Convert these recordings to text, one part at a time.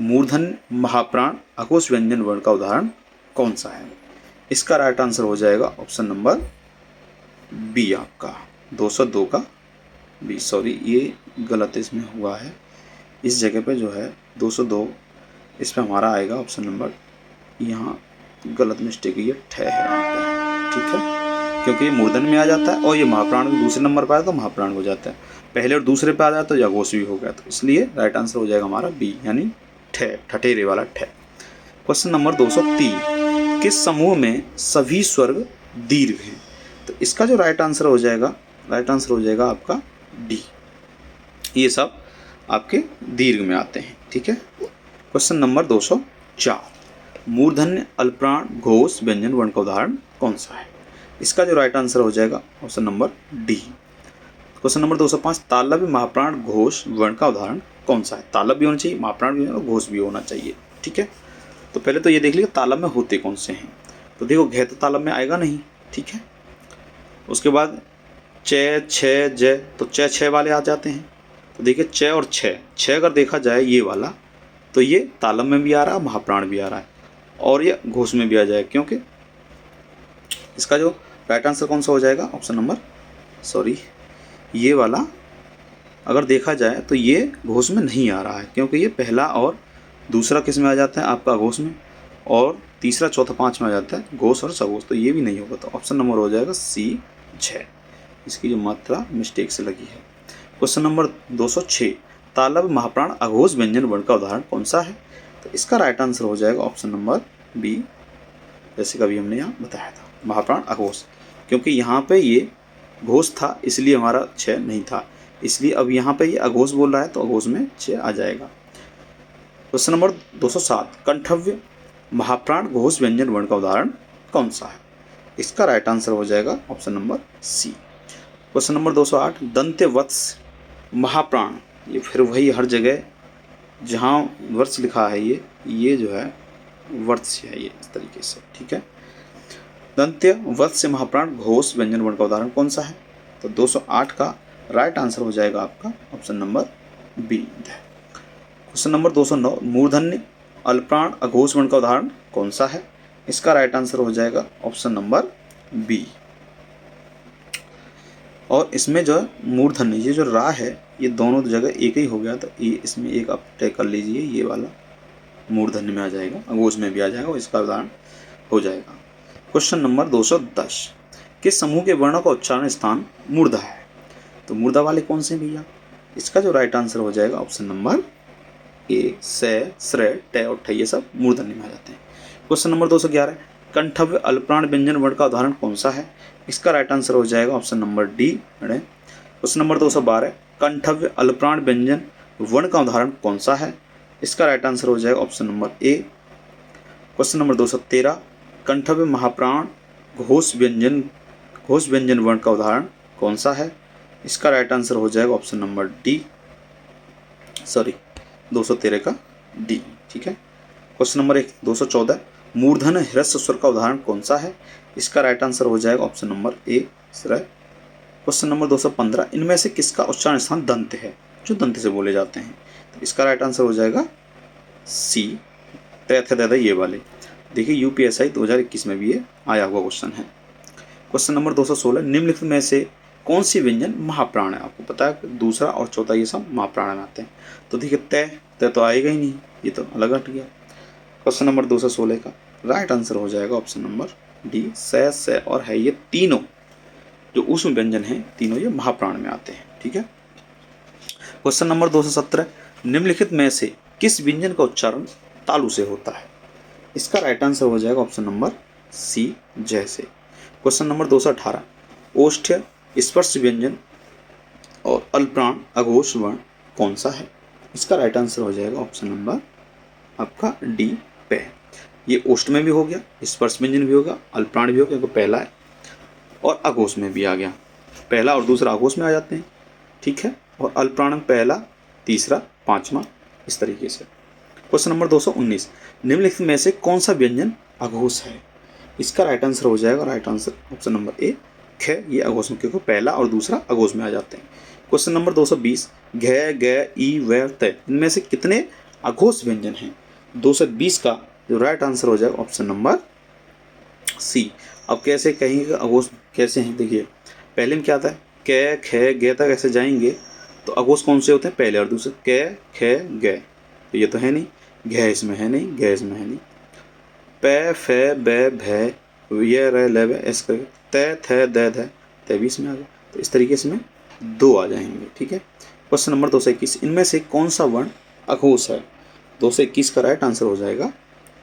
मूर्धन्य महाप्राण अघोष व्यंजन वर्ण का उदाहरण कौन सा है? इसका राइट आंसर हो जाएगा ऑप्शन नंबर बी, आपका 202 का बी। सॉरी, ये गलत इसमें हुआ है, इस जगह पे जो है 202, इस पे हमारा आएगा ऑप्शन नंबर, यहाँ गलत मिस्टेक है, ये ठे है यहाँ पे, ठीक है, क्योंकि ये मूर्धन में आ जाता है और ये महाप्राण भी दूसरे नंबर पर आया तो महाप्राण हो जाता है, पहले और दूसरे पे आ जाता तो अघोष भी हो गया, तो इसलिए राइट आंसर हो जाएगा हमारा बी, यानी ठे, ठठेरे वाला ठे। क्वेश्चन नंबर 203, किस समूह में सभी स्वर्ग दीर्घ हैं? तो इसका जो राइट आंसर हो जाएगा आपका डी, ये सब आपके दीर्घ में आते हैं, ठीक है। क्वेश्चन नंबर 204, मूर्धन्य अल्पप्राण घोष व्यंजन वर्ण का उदाहरण कौन सा है? इसका जो राइट आंसर हो जाएगा option number D. Question number 205, तालव्य महाप्राण घोष वर्ण का उदाहरण कौन सा है? तालव्य भी होना चाहिए, महाप्राण भी और घोष भी होना चाहिए, ठीक है। तो पहले तो ये देख लीजिए तालव्य में होते कौन से हैं, तो देखो घ तो तालव्य में आएगा नहीं, ठीक है। उसके बाद च, छ, ज, तो च छः वाले आ जाते हैं, तो देखिए च और छ अगर देखा जाए ये वाला, तो ये तालव्य में भी आ रहा है, महाप्राण भी आ रहा है, और ये घोष में भी आ जाए, क्योंकि इसका जो राइट आंसर कौन सा हो जाएगा ऑप्शन नंबर, सॉरी, ये वाला अगर देखा जाए तो ये घोष में नहीं आ रहा है, क्योंकि ये पहला और दूसरा किस में आ जाता है आपका घोष में, और तीसरा चौथा पाँच में आ जाता है घोष और सघोष, तो ये भी नहीं होगा, तो ऑप्शन नंबर हो जाएगा सी 6, इसकी जो मात्रा मिस्टेक से लगी है। क्वेश्चन नंबर 206, तालव्य महाप्राण अघोष व्यंजन वर्ण का उदाहरण कौन सा है? तो इसका राइट आंसर हो जाएगा ऑप्शन नंबर बी, जैसे कभी हमने यहाँ बताया था, महाप्राण अघोष, क्योंकि यहाँ पे ये घोष था इसलिए हमारा 6 नहीं था, इसलिए अब यहाँ पे ये अघोष बोल रहा है तो अघोष में 6 आ जाएगा। क्वेश्चन नंबर 207, कंठव्य महाप्राण घोष व्यंजन वर्ण का उदाहरण कौन सा है? इसका राइट आंसर हो जाएगा option number C. Question number 208, दंत्य वत्स महाप्राण, ये फिर वही हर जगह जहाँ वर्ष लिखा है ये जो है वर्ष है, ये इस तरीके से, ठीक है। दंत्य वत्स महाप्राण घोष व्यंजन वर्ण का उदाहरण कौन सा है? तो 208 का राइट आंसर हो जाएगा आपका option number B. Question number 209, मूर्धन्य अल्पप्राण अघोष वर्ण का उदाहरण कौन सा है? इसका राइट आंसर हो जाएगा ऑप्शन नंबर बी। और इसमें जो मूर्धन्य, ये जो रा है ये दोनों जगह एक ही हो गया, तो ये इसमें एक आप तय कर लीजिए, ये वाला मूर्धन्य में आ जाएगा, अघोष में भी आ जाएगा, और इसका उदाहरण हो जाएगा। क्वेश्चन नंबर 210, किस समूह के वर्णों का उच्चारण स्थान मूर्धा है? तो मूर्धा वाले कौन से भैया? इसका जो राइट आंसर हो जाएगा ऑप्शन नंबर ए, से, श्रेय, टे और ठे, ये सब मूर्धन्य में आ जाते हैं। क्वेश्चन नंबर 211, कंठव्य अल्पप्राण व्यंजन वर्ण का उदाहरण कौन सा है? इसका राइट आंसर हो जाएगा option number D. Question number 212, कंठव्य अल्पप्राण व्यंजन वर्ण का उदाहरण कौन सा है? इसका राइट आंसर हो जाएगा option number A. Question number 213, कंठव्य महाप्राण घोष व्यंजन वर्ण का उदाहरण कौन सा है? इसका राइट आंसर हो जाएगा ऑप्शन नंबर डी, सॉरी 213 का डी, ठीक है। क्वेश्चन नंबर 214, मूर्धन्य ह्रस्व स्वर का उदाहरण कौन सा है? इसका राइट आंसर हो जाएगा ऑप्शन नंबर ए, श्रेय। क्वेश्चन नंबर 215, इनमें से किसका उच्चारण स्थान दंत है, जो दंत से बोले जाते हैं? तो इसका राइट आंसर हो जाएगा सी, दादा ये वाले। देखिए यूपीएससी 2021 में भी ये आया हुआ क्वेश्चन है। क्वेश्चन नंबर 216, निम्नलिखित में से कौन सी व्यंजन महाप्राण है? आपको पता है दूसरा और चौथा ये सब महाप्राण में आते हैं, तो देखिए तय तो आएगा ही नहीं, ये तो अलग हट गया। क्वेश्चन नंबर 216 का राइट आंसर हो जाएगा ऑप्शन नंबर डी, से और है, ये तीनों जो ऊष्म व्यंजन हैं तीनों ये महाप्राण में आते हैं, ठीक है। क्वेश्चन नंबर 217, निम्नलिखित में से किस व्यंजन का उच्चारण तालु से होता है? इसका राइट आंसर हो जाएगा ऑप्शन नंबर सी, जैसे। क्वेश्चन नंबर 218, ओष्ठ्य स्पर्श व्यंजन और अल्पप्राण अघोष वर्ण कौन सा है? इसका राइट आंसर हो जाएगा ऑप्शन नंबर आपका डी, पे। ये ओष्ठ में भी हो गया, स्पर्श व्यंजन भी होगा, अल्पप्राण भी हो गया, क्योंकि पहला है, और अघोष में भी आ गया, पहला और दूसरा अघोष में आ जाते हैं, ठीक है, और अल्पप्राण पहला, तीसरा, पांचवा, इस तरीके से। क्वेश्चन नंबर 219, निम्नलिखित में से कौन सा व्यंजन अघोष है? इसका राइट आंसर हो जाएगा राइट आंसर ऑप्शन नंबर ए, ख, ये अघोष में, क्योंकि पहला और दूसरा अघोष में आ जाते हैं। क्वेश्चन नंबर 220, घ, ग, ई, व, त, इनमें से कितने अघोष व्यंजन हैं। 220 का जो राइट आंसर हो जाएगा ऑप्शन नंबर सी। अब कैसे कहेंगे अघोष कैसे हैं, देखिए पहले में क्या आता है, कै खे गे तक ऐसे जाएंगे तो अघोष कौन से होते हैं, पहले और दूसरे, कै खे गे, तो ये तो है नहीं, घ इसमें है नहीं, ग इसमें है नहीं, पै फै बै भै ये रह ले वे ऐसे करके तै थे दै धै तै भी इसमें आ गया, तो इस तरीके से में 2 आ जाएंगे। ठीक है, क्वेश्चन नंबर 221, इनमें से कौन सा वर्ण अघोष है। 221 का राइट आंसर हो जाएगा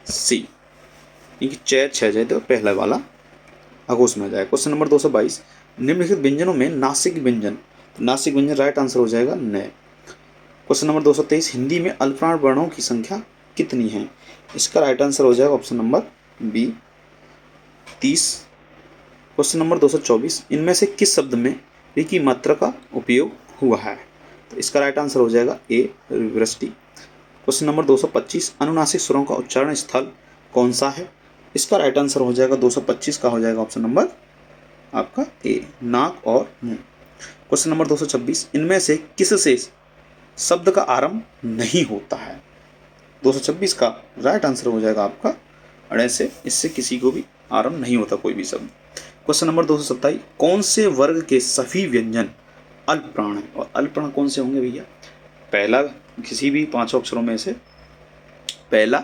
सी, क्योंकि च छ जाए तो पहला वाला अघोष में आ जाएगा। क्वेश्चन नंबर 222, निम्नलिखित व्यंजनों में नासिक व्यंजन, तो नासिक व्यंजन राइट आंसर हो जाएगा न। क्वेश्चन नंबर 223, हिंदी में अल्पप्राण वर्णों की संख्या कितनी है। इसका राइट आंसर हो जाएगा option number B 30। Question number 224, इनमें से किस शब्द में री की मात्रा का उपयोग हुआ है, तो इसका राइट आंसर हो जाएगा ए वृष्टि। क्वेश्चन नंबर 225, अनुनासिक स्वरों का उच्चारण स्थल कौन सा है। इसका राइट आंसर हो जाएगा 225 का हो जाएगा ऑप्शन नंबर आपका ए नाक और मुंह। क्वेश्चन नंबर 226, इनमें से किस से शब्द का आरंभ नहीं होता है। 226 का राइट आंसर हो जाएगा आपका अड़े से, इससे किसी को भी आरंभ नहीं होता कोई भी शब्द। क्वेश्चन नंबर 227, कौन से वर्ग के सभी व्यंजन अल्पप्राण है, और अल्पप्राण कौन से होंगे भैया, पहला किसी भी 5 अक्षरों में से पहला,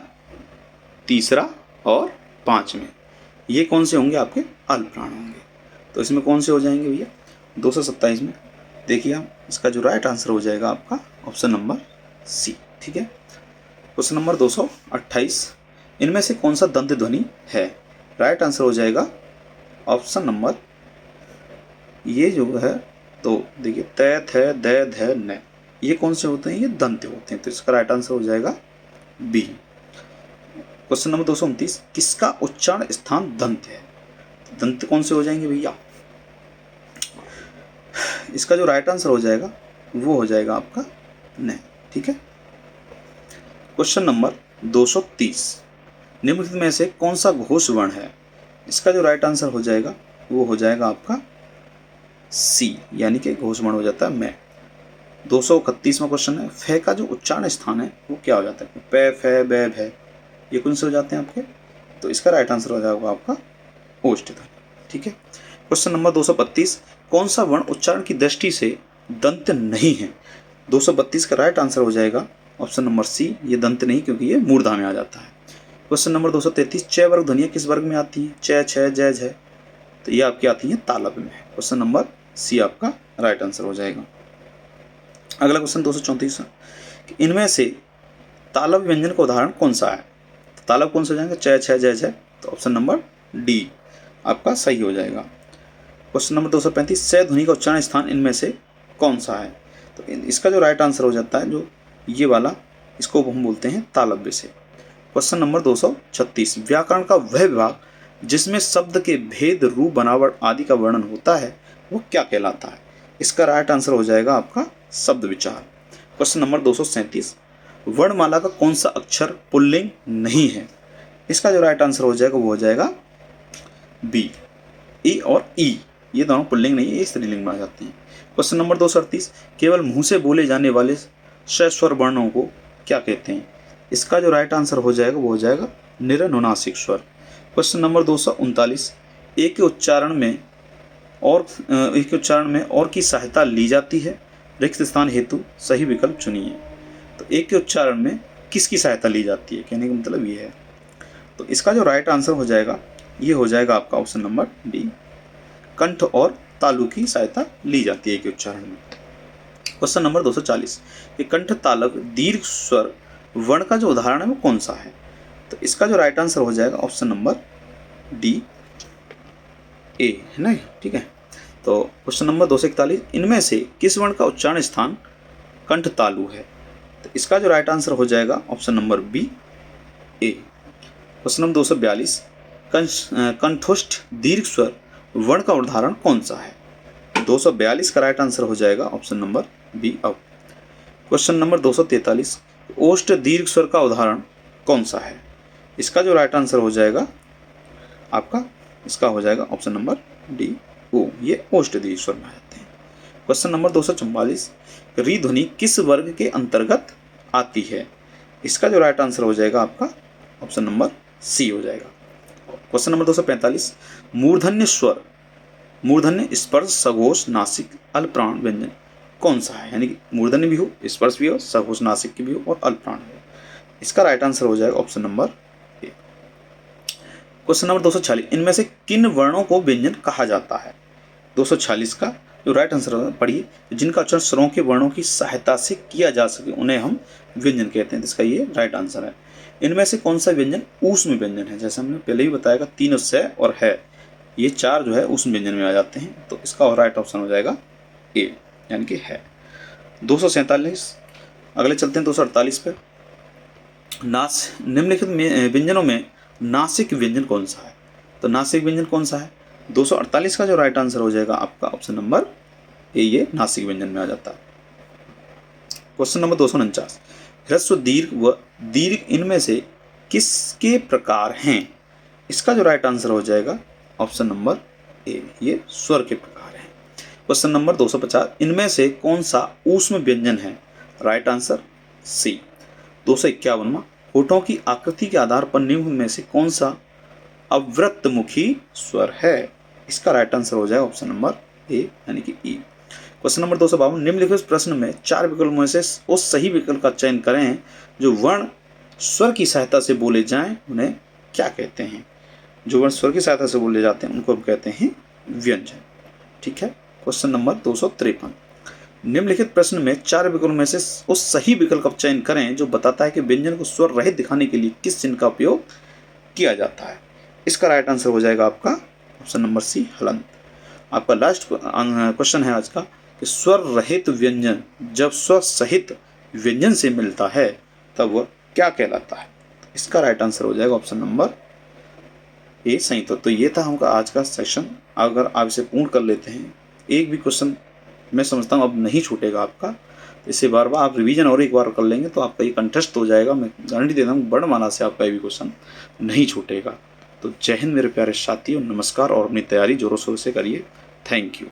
तीसरा और 5 में, ये कौन से होंगे आपके अल्पप्राण होंगे। तो इसमें कौन से हो जाएंगे भैया 227 में, देखिए आप इसका जो राइट आंसर हो जाएगा आपका ऑप्शन नंबर सी। ठीक है, क्वेश्चन नंबर 228, इनमें से कौन सा दंत ध्वनि है। राइट आंसर हो जाएगा ऑप्शन नंबर ये जो है, तो देखिए तै थे दै धै न, ये कौन से होते हैं, ये दंत होते हैं, तो इसका राइट आंसर हो जाएगा बी। क्वेश्चन नंबर 229, किसका उच्चारण स्थान दंत है। दंत कौन से हो जाएंगे भैया, इसका जो राइट आंसर हो जाएगा वो हो जाएगा आपका न। ठीक है, क्वेश्चन नंबर 230, निम्नलिखित में से कौन सा घोष वर्ण है। इसका जो राइट आंसर हो जाएगा वो हो जाएगा आपका सी, यानी कि घोष वर्ण हो जाता है मैं। 231वां क्वेश्चन है, फे का जो उच्चारण स्थान है वो क्या हो जाता है, पै फै बै भै, ये कौन से हो जाते हैं आपके, तो इसका राइट आंसर हो जाएगा आपका ओष्ठ ध्वनि। ठीक है, क्वेश्चन नंबर 232, कौन सा वर्ण उच्चारण की दृष्टि से दंत नहीं है। 232 का राइट आंसर हो जाएगा ऑप्शन नंबर सी, ये दंत नहीं क्योंकि ये मूर्धा में आ जाता है। क्वेश्चन नंबर 233, च वर्ग ध्वनियाँ किस वर्ग में आती हैं, च छ जय झ, तो ये आपकी आती हैं तालव्य में। क्वेश्चन नंबर सी आपका राइट आंसर हो जाएगा। अगला क्वेश्चन 234, इनमें से तालव्य व्यंजन का उदाहरण कौन सा है। तो तालव्य कौन सा हो जाएंगे, च छ जय झ, तो ऑप्शन नंबर डी आपका सही हो जाएगा। क्वेश्चन नंबर 235, स ध्वनि का उच्चारण स्थान इनमें से कौन सा है, तो इसका जो राइट आंसर हो जाता है जो ये वाला, इसको हम बोलते हैं तालव्य से। क्वेश्चन नंबर 236, व्याकरण का वह विभाग जिसमें शब्द के भेद, रूप, बनावट आदि का वर्णन होता है वो क्या कहलाता है। इसका राइट आंसर हो जाएगा आपका शब्द विचार। क्वेश्चन नंबर 237, वर्णमाला का कौन सा अक्षर पुल्लिंग नहीं है। इसका जो राइट आंसर हो जाएगा वो हो जाएगा बी, ई और ई, ये दोनों पुल्लिंग नहीं है, ये स्त्रीलिंग बन जाते हैं। क्वेश्चन नंबर 238, केवल मुंह से बोले जाने वाले सस्वर वर्णों को क्या कहते हैं। इसका जो राइट आंसर हो जाएगा वो हो जाएगा निरनुनासिक स्वर। क्वेश्चन नंबर 239, एक के उच्चारण में और की सहायता ली जाती है, रिक्त स्थान हेतु सही विकल्प चुनिए। तो एक के उच्चारण में किसकी सहायता ली जाती है, कहने का मतलब ये है, तो इसका जो राइट आंसर हो जाएगा ये हो जाएगा आपका ऑप्शन नंबर डी, कंठ और तालु की सहायता ली जाती है एक उच्चारण में। क्वेश्चन नंबर 240, ये कंठ तालव दीर्घ स्वर वर्ण का जो उदाहरण है वो कौन सा है। तो इसका जो राइट आंसर हो जाएगा ऑप्शन नंबर डी ए, है ना। ठीक है, तो क्वेश्चन नंबर 241, इनमें से किस वर्ण का उच्चारण स्थान कंठ तालु है। तो इसका जो राइट आंसर हो जाएगा ऑप्शन नंबर बी ए। क्वेश्चन नंबर 242, कंठोष्ठ दीर्घ स्वर वर्ण का उदाहरण कौन सा है। 242 का राइट आंसर हो जाएगा ऑप्शन नंबर बी अब। क्वेश्चन नंबर 243, ओष्ठ दीर्घ स्वर का उदाहरण कौन सा है। इसका जो राइट आंसर हो जाएगा आपका, इसका हो जाएगा ऑप्शन नंबर डी ओ, ये ओष्ठ दीर्घ स्वर में आते हैं। क्वेश्चन नंबर 244, री ध्वनि किस वर्ग के अंतर्गत आती है। इसका जो राइट आंसर हो जाएगा आपका ऑप्शन नंबर सी हो जाएगा। क्वेश्चन नंबर 245, मूर्धन्य स्वर, मूर्धन्य स्पर्श सघोष नासिक अल्पप्राण व्यंजन कौन सा है? यानी कि मूर्धन्य भी हो, स्पर्श भी हो, सघोष नासिक की भी हो और अल्पप्राण भी हो। इसका राइट आंसर हो जाएगा option number A. Question number 246, इनमें से किन वर्णों को व्यंजन कहा जाता है? 246 का जो राइट आंसर पढ़िए, जिनका उच्चारण स्वरों के वर्णों की सहायता से किया जा सके उन्हें हम व्यंजन कहते हैं। इसका ये राइट आंसर है। इनमें से कौन सा व्यंजन ऊष्म व्यंजन है? जैसे हमने पहले ही बताया, 3 से और है, ये 4 जो है ऊष्म व्यंजन में आ जाते हैं। तो इसका राइट ऑप्शन हो जाएगा ए, यानी कि है। 247, अगले चलते हैं 248 पे। निम्नलिखित व्यंजनों में नासिक व्यंजन कौन सा है? तो नासिक व्यंजन कौन सा है? 248 का जो राइट आंसर हो जाएगा आपका ऑप्शन नंबर ए, ये नासिक व्यंजन में आ जाता है। क्वेश्चन नंबर 249, ह्रस्व दीर्घ व दीर्घ इनमें से किसके प्रकार हैं? इसका जो राइट आंसर हो जाएगा ऑप्शन नंबर ए, ये स्वर के प्रकार हैं। क्वेश्चन नंबर 250, इनमें से कौन सा ऊष्म व्यंजन है? Right answer C. 251, होठों की आकृति के आधार पर निम्न में से कौन सा अवृत्तमुखी स्वर है? इसका राइट आंसर हो जाएगा ऑप्शन नंबर ए, यानी कि ई। क्वेश्चन नंबर 252, निम्नलिखित प्रश्न में 4 विकल्पों में से उस सही विकल्प का चयन करें जो वर्ण स्वर की सहायता से बोले जाएं, उन्हें क्या कहते हैं? जो वर्ण स्वर की सहायता से बोले जाते हैं उनको हम कहते हैं व्यंजन। ठीक है। क्वेश्चन नंबर 253, निम्नलिखित प्रश्न में 4 विकल्पों में से उस सही विकल्प का चयन करें जो बताता है कि व्यंजन को स्वर रहित दिखाने के लिए किस चिन्ह का उपयोग किया जाता है। इसका राइट आंसर हो जाएगा आपका ऑप्शन नंबर सी, हलंत। आपका लास्ट क्वेश्चन है आज का कि स्वर रहित व्यंजन जब स्वर सहित व्यंजन से मिलता है तब वह क्या कहलाता है? इसका राइट आंसर हो जाएगा ऑप्शन नंबर ए, सही। तो ये था हमका आज का सेक्शन। अगर आप इसे पूर्ण कर लेते हैं, एक भी क्वेश्चन मैं समझता हूँ अब नहीं छूटेगा आपका। तो इसे बार बार आप रिवीजन और एक बार कर लेंगे तो आपका ये कंटेस्ट हो जाएगा। मैं गारंटी देता हूँ वर्णमाला से आपका ये भी क्वेश्चन नहीं छूटेगा। तो जय हिंद मेरे प्यारे साथियों, नमस्कार, और अपनी तैयारी जोरों शोरों से करिए। Thank you.